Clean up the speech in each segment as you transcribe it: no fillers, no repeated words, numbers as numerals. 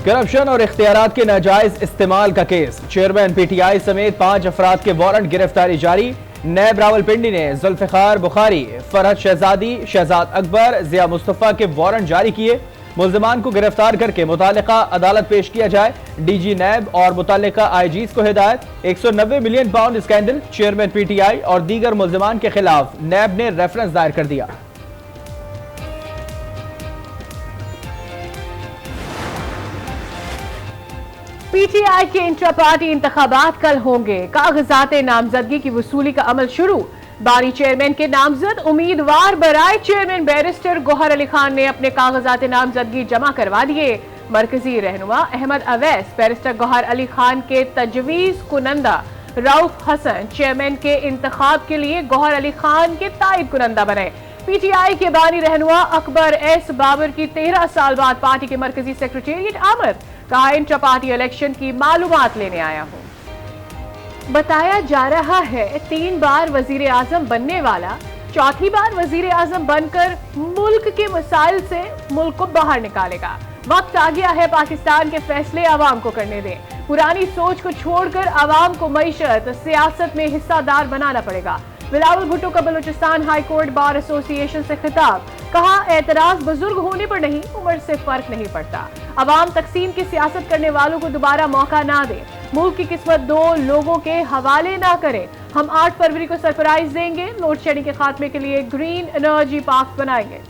Corruption और इख्तियारात के नाजायज इस्तेमाल का केस, चेयरमैन पीटीआई समेत 5 अफराद के वारंट गिरफ्तारी जारी। नैब रावलपिंडी ने जुल्फिकार बुखारी, फरहत शहजादी, शहजाद अकबर, जिया मुस्तफा के वारंट जारी किए। मुल्जिमान को गिरफ्तार करके मुतालिका अदालत पेश किया जाए। डीजी नैब और मुतालिका आईजीज को हिदायत। 190 million pound scandal, chairman PTI और दीगर मुल्जिमान के खिलाफ नैब ने रेफरेंस दायर कर दिया। पीटीआई के इंट्रा पार्टी इंतखाबात कल होंगे। कागजात नामजदगी की वसूली का अमल शुरू। बानी चेयरमैन के नामजद उम्मीदवार बराए चेयरमैन बैरिस्टर गौहर अली खान ने अपने कागजात नामजदगी जमा करवा दिए। मरकजी रहनुमा अहमद अवैस बैरिस्टर गौहर अली खान के तजवीज कुनंदा रऊफ हसन चेयरमैन के इंतखाब के लिए गौहर अली खान के ताइद कुनंदा बने। पीटीआई के बानी रहनुमा अकबर एस बाबर की 13 साल बाद पार्टी के मरकजी सेक्रेटेरिएट आमद। कहा इंटर पार्टी इलेक्शन की मालूमात लेने आया हूं। बताया जा रहा है 3 बार वजीर आजम बनने वाला 4थी बार वजीर आजम बनकर मुल्क के मसाइल से मुल्क को बाहर निकालेगा। वक्त आ गया है पाकिस्तान के फैसले आवाम को करने दें। पुरानी सोच को छोड़कर आवाम को मईशत सियासत में हिस्सादार बनाना पड़ेगा। बिलावल भुट्टो का Balochistan high court bar association से खिताब। कहा एतराज बुजुर्ग होने पर नहीं, उम्र से फर्क नहीं पड़ता। अवाम तकसीम की सियासत करने वालों को दोबारा मौका ना दे। मुल्क की किस्मत 2 लोगों के हवाले ना करें। हम 8 फरवरी को सरप्राइज देंगे। लोड शेडिंग के खात्मे के लिए ग्रीन एनर्जी पार्क बनाएंगे।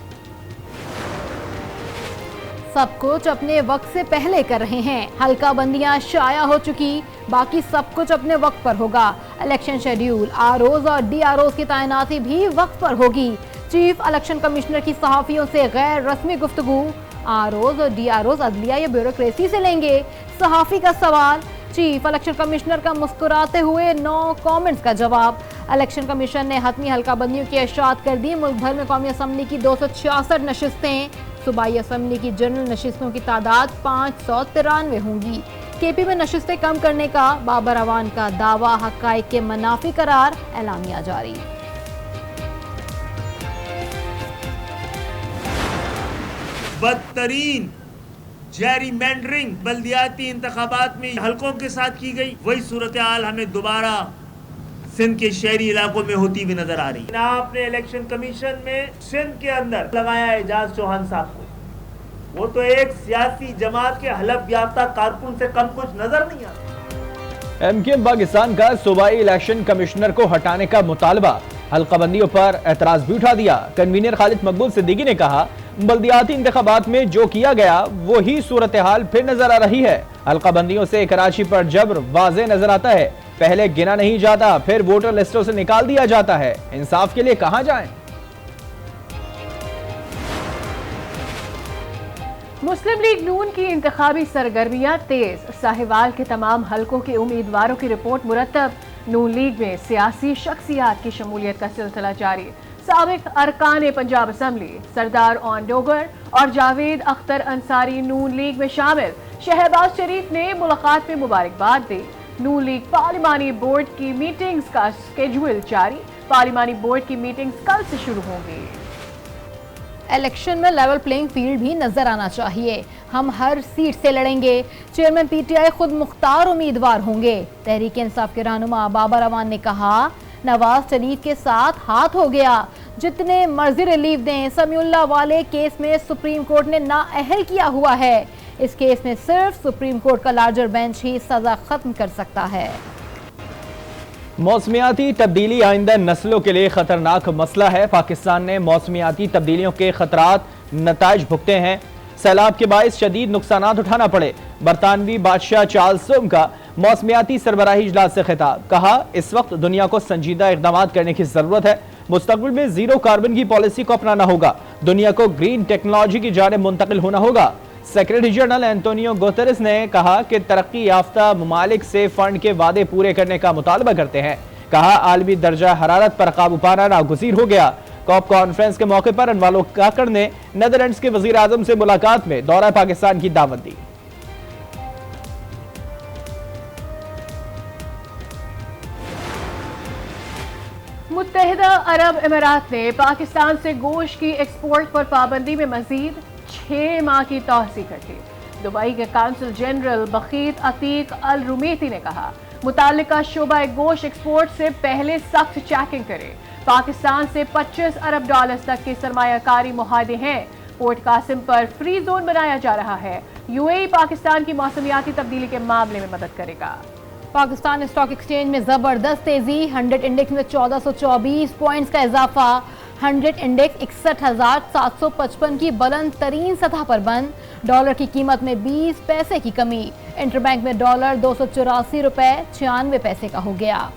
सब कुछ अपने वक्त से पहले कर रहे हैं। हल्का बंदियां शाया हो चुकी, बाकी सब कुछ अपने वक्त पर होगा। इलेक्शन शेड्यूल, आरओज और डीआरओज की तैनाती भी वक्त पर होगी। चीफ इलेक्शन कमिश्नर की सहाफियों से गैर रस्मी गुफ्तगू। आरओज और डीआरओज अदलिया या ब्यूरोक्रेसी से लेंगे? सहाफी का सवाल। चीफ इलेक्शन कमिश्नर का मुस्कुराते हुए नो कमेंट्स का जवाब। इलेक्शन कमीशन ने हतमी हल्का बंदियों की इशाअत कर दी। मुल्क भर में कौमी असम्बली की 266 नशिस्तें, सूबाई असम्बली की जनरल नशिस्तों की तादाद 593 होंगी। केपी में नशिस्तें कम करने का बाबर अवान का दावा, हक़ाइक़ के मनाफी करार, एलामिया जारी। बदतरीन जेरीमैंडरिंग बल्दियाती इंतखाबात में हलकों के साथ की गई, वही सूरत हाल हमें दोबारा सिंध के शहरी इलाकों में होती हुई नजर आ रही है। आपने इलेक्शन कमीशन में सिंध के अंदर लगाया एजाज चौहान साहब को, वो तो एक सियासी जमात के हलफ याफ्ता कारकुन से कम कुछ नजर नहीं आता। एमकेएम पाकिस्तान का सूबाई इलेक्शन कमिश्नर को हटाने का मुतालबा, हल्काबंदियों पर एतराज भी उठा दिया। कन्वीनर खालिद मकबूल सिद्दीकी ने कहा बल्दियाती इंतखाबात में जो किया गया वो ही सूरत हाल फिर नजर आ रही है। हल्काबंदियों से कराची पर जबर वाज़े नजर आता है। पहले गिना नहीं जाता, फिर वोटर लिस्टों से निकाल दिया जाता है। इंसाफ के लिए कहां जाएं? मुस्लिम लीग नून की इंतखाबी सरगर्मियां तेज। साहिवाल के तमाम हलकों के उम्मीदवारों की रिपोर्ट मुरतब। नून लीग में सियासी शख्सियात की शमूलियत का सिलसिला जारी। साबिक अरकान Punjab assembly Sardar on Dogar और जावेद अख्तर अंसारी नून लीग में शामिल। शहबाज शरीफ ने मुलाकात में मुबारकबाद दी। नून लीग पार्लिमानी बोर्ड की मीटिंग्स का स्केड्यूल जारी। पार्लिमानी बोर्ड की मीटिंग्स कल से शुरू होंगी। इलेक्शन में लेवल प्लेइंग फील्ड भी नजर आना चाहिए। हम हर सीट से लड़ेंगे। चेयरमैन पीटीआई खुद मुख्तार उम्मीदवार होंगे। तहरीक इंसाफ के रहनुमा बाबर अवान ने कहा नवाज शरीफ के साथ हाथ हो गया, जितने मर्जी रिलीफ दें। समीउल्लाह वाले केस में सुप्रीम कोर्ट ने नाअहल किया हुआ है। इस केस में सिर्फ सुप्रीम कोर्ट का लार्जर बेंच ही सजा खत्म कर सकता है। मौसमियाती तब्दीली आइंदा नस्लों के लिए खतरनाक मसला है। पाकिस्तान ने मौसमियाती तब्दीलियों के खतरात नताइज भुगते हैं। सैलाब के बायस शदीद नुकसानात उठाना पड़े। बरतानवी बादशाह चार्ल्स का मौसमियाती सरबराही इजलास से खिताब। कहा इस वक्त दुनिया को संजीदा इक़दाम करने की जरूरत है। मुस्तक़बिल में जीरो कार्बन की पॉलिसी को अपनाना होगा। दुनिया को ग्रीन टेक्नोलॉजी की जानिब मुंतकिल होना होगा। सेक्रेटरी जनरल एंटोनियो गुतेरेस ने कहा कि तरक्की याफ्ता ममालिक से फंड के वादे पूरे करने का मुतालबा करते हैं। कहा आलमी दर्जा हरारत पर काबू पाना नागुज़ीर हो गया। कॉप कॉन्फ्रेंस के मौके पर अनवालो काकड़ ने नीदरलैंड्स के वजीर आजम से मुलाकात में दौरा पाकिस्तान की दावत दी। मुत्तहिदा अरब अमीरात ने पाकिस्तान से गोश्त की एक्सपोर्ट पर पाबंदी में मजीद 6 माह की तौसीह कर दी। दुबई के काउंसिल जनरल बखीत अतीक अल रुमेती ने कहा, मुतालिका शोबा गोश्त एक्सपोर्ट से पहले सख्त चेकिंग करे। पाकिस्तान से 25 अरब डॉलर तक के सरमायाकारी मुआहदे हैं। पोर्ट कासिम पर फ्री जोन बनाया जा रहा है। यूएई पाकिस्तान की मौसमियाती तब्दीली के मामले में मदद करेगा। पाकिस्तान स्टॉक एक्सचेंज में जबरदस्त तेजी, 100 इंडेक्स में 1424 पॉइंट्स का इजाफा। 100 इंडेक्स 61,755 की बुलंद तरीन सतह पर बंद। डॉलर की कीमत में 20 पैसे की कमी। इंटरबैंक में डॉलर 284 रुपए 96 पैसे का हो गया।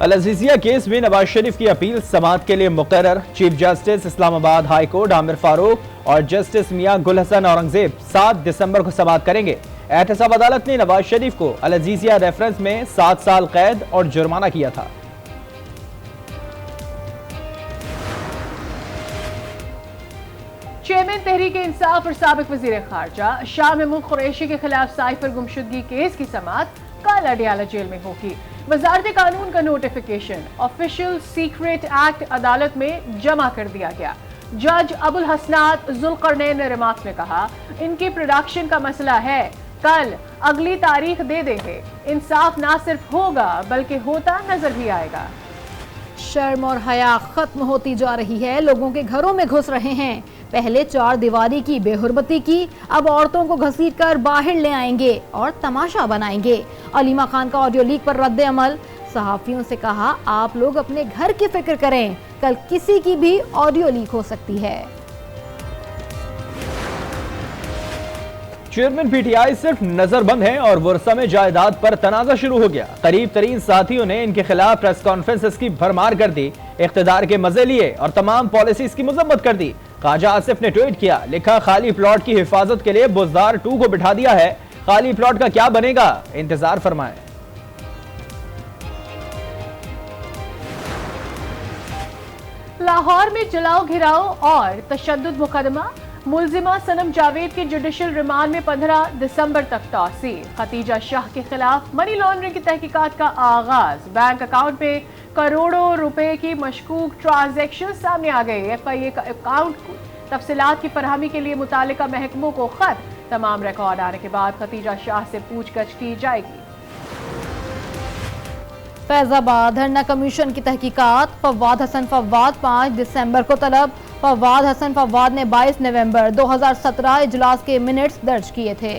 अल अजीजिया केस में नवाज शरीफ की अपील समाअत के लिए मुकर्रर। Chief justice Islamabad high court Aamir Farooq और जस्टिस मियां गुल हसन औरंगजेब 7 दिसंबर को समाअत करेंगे। एहतसाब अदालत ने नवाज शरीफ को अल अजीजिया रेफरेंस में 7 साल कैद और जुर्माना किया था। चेयरमैन तहरीक इंसाफ और साबिक वजीर खारजा शाह महमूद कुरैशी के खिलाफ साइफर गुमशुदगी केस की समाअत कल अडियाला जेल में होगी। वजारत कानून का नोटिफिकेशन ऑफिशियल सीक्रेट एक्ट अदालत में जमा कर दिया गया। जज अबुल हसनात जुल्करनैन ने रिमार्क्स में कहा, इनकी प्रोडक्शन का मसला है, कल अगली तारीख दे देंगे। इंसाफ ना सिर्फ होगा बल्कि होता नजर भी आएगा। शर्म और हया खत्म होती जा रही है, लोगों के घरों में घुस रहे हैं। पहले 4 दीवारी की बेहुरमती की, अब औरतों को घसीट कर बाहर ले आएंगे और तमाशा बनाएंगे। अलीमा खान का ऑडियो लीक पर रद्द अमल। सहाफियों से कहा, आप लोग अपने घर की फिक्र करें, कल किसी की भी ऑडियो लीक हो सकती है। चेयरमैन पीटीआई सिर्फ नजरबंद है और वर्सा में जायदाद पर तनाजा शुरू हो गया। करीब तरीन साथियों ने इनके खिलाफ प्रेस कॉन्फ्रेंसेस की भरमार कर दी, इख्तिदार के मजे लिए और तमाम पॉलिसीज की मजम्मत कर दी। ख्वाजा आसिफ ने ट्वीट किया, लिखा, खाली प्लॉट की हिफाजत के लिए बुजदार 2 को बिठा दिया है, खाली प्लॉट का क्या बनेगा, इंतजार फरमाएं। लाहौर में जलाओ घिराओ और तशद्दुद मुकदमा। मुलजिमा सनम जावेद के जुडिशल रिमांड में 15 दिसंबर तक तौसीर। खतीजा शाह के खिलाफ मनी लॉन्ड्रिंग की तहकीकात का आगाज। बैंक अकाउंट में करोड़ों रुपए की मशकूक ट्रांजैक्शन सामने आ गए। एफआईए का अकाउंट तफसीलात की फरहमी के लिए मुतालिका महकमों को खत। तमाम रिकॉर्ड आने के बाद खतीजा शाह से पूछताछ की जाएगी। फैजाबाद धरना कमीशन की तहकीकात। फवाद हसन फवाद 5 दिसंबर को तलब। फवाद हसन फवाद ने 22 नवंबर 2017 इजलास के मिनट्स दर्ज किए थे।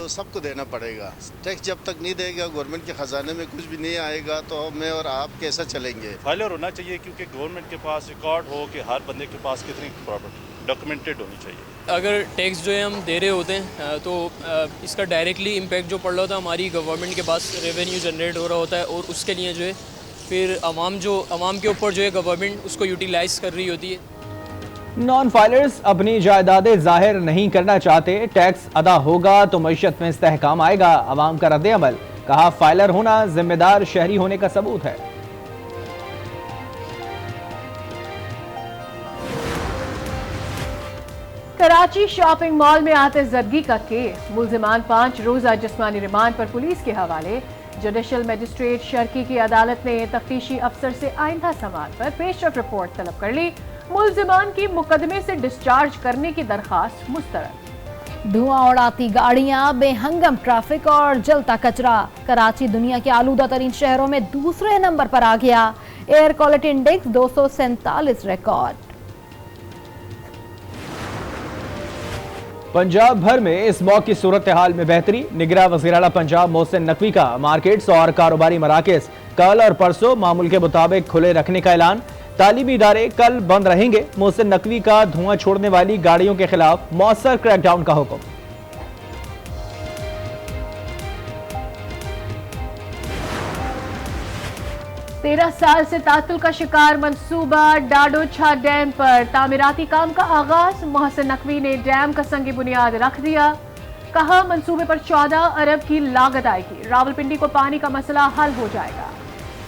सबको देना पड़ेगा। टैक्स जब तक नहीं देगा, गवर्नमेंट के खजाने में कुछ भी नहीं आएगा, तो मैं और आप कैसे चलेंगे। फाइलर होना चाहिए, क्योंकि गवर्नमेंट के पास रिकॉर्ड हो कि हर बंदे के पास कितनी प्रॉपर्टी डॉक्यूमेंटेड होनी चाहिए। अगर टैक्स जो है हम दे रहे होते हैं तो इसका डायरेक्टली इम्पैक्ट जो पड़ रहा होता है हमारी गवर्नमेंट के पास रेवेन्यू जनरेट हो रहा होता है, और उसके लिए जो है फिर अवाम के ऊपर जो है गवर्नमेंट उसको यूटिलाइज कर रही होती है। नॉन फाइलर्स अपनी जायदादें जाहिर नहीं करना चाहते, टैक्स अदा होगा तो मईशत में इस्तेहकाम आएगा, अवाम का रद्द अमल। कहा, फाइलर होना जिम्मेदार शहरी होने का सबूत है। कराची शॉपिंग मॉल में आतिशज़दगी का केस। मुलजिमान 5 रोजा जिस्मानी रिमांड पर पुलिस के हवाले। जुडिशल मजिस्ट्रेट शर्की की अदालत ने तफ्तीशी अफसर से आइंदा समाअत पर पेशरफ रिपोर्ट तलब कर ली। मुलजिमान की मुकदमे से डिस्चार्ज करने की दरखास्त मुस्तरद। धुआं उड़ाती गाड़ियां, बेहंगम ट्रैफिक और जलता कचरा। कराची दुनिया के आलूदा तरीन शहरों में दूसरे नंबर पर आ गया। Air quality index 247 record. Punjab भर में इस मौके की सूरत हाल में बेहतरी। निगरान वज़ीर आला पंजाब मोहसिन नकवी का मार्केट्स और कारोबारी मराकज़ कल और परसों मामूल के मुताबिक खुले रखने का ऐलान। तालीमी इदारे कल बंद रहेंगे। मोहसिन नकवी का धुआं छोड़ने वाली गाड़ियों के खिलाफ मौसर क्रैकडाउन का हुक्म। तेरह साल से तातुल का शिकार मंसूबा डाडोछा डैम पर तामीराती काम का आगाज। मोहसिन नकवी ने डैम का संग बुनियाद रख दिया। कहा, मंसूबे पर 14 अरब की लागत आएगी। रावलपिंडी को पानी का मसला हल हो जाएगा।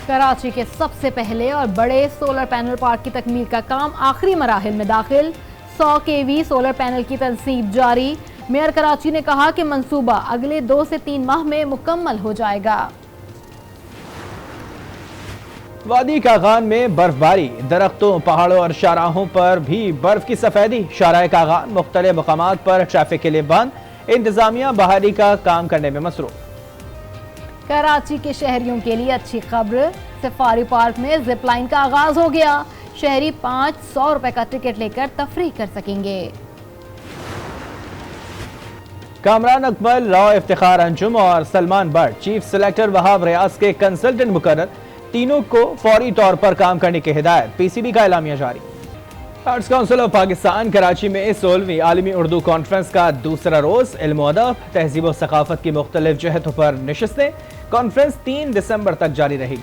कराची के सबसे पहले और बड़े सोलर पैनल पार्क की तकमील का काम आखिरी मराहिल में दाखिल। 100 केवी सोलर पैनल की तनसीब जारी। मेयर कराची ने कहा कि मंसूबा अगले 2 से 3 माह में मुकम्मल हो जाएगा। वादी कागान में बर्फबारी, दरख्तों, पहाड़ों और शाहराहों पर भी बर्फ की सफेदी। शाहराह कागान मुख्तलिफ मकामात पर ट्रैफिक के लिए बंद, इंतजामिया बहाली का काम करने में मसरूफ। कराची के शहरियों के लिए अच्छी खबर, सफारी पार्क में जिप लाइन का आगाज हो गया। शहरी 500 रुपए का टिकट लेकर तफरीह कर सकेंगे। कामरान अकमल लॉ इफ्तिखार अंजुम और सलमान बट चीफ सेलेक्टर वहाब रियाज के कंसल्टेंट मुकर्रर, तीनों को फौरी तौर पर काम करने की हिदायत। पीसीबी का एलामिया जारी। Arts council of Pakistan Karachi में 16वीं आलमी उर्दू कॉन्फ्रेंस का दूसरा रोज इल्म व अदब, तहजीब व सकाफत की मुख्तलिफ जहतों पर नशिस्तें। कॉन्फ्रेंस 3 दिसंबर तक जारी रहेगी।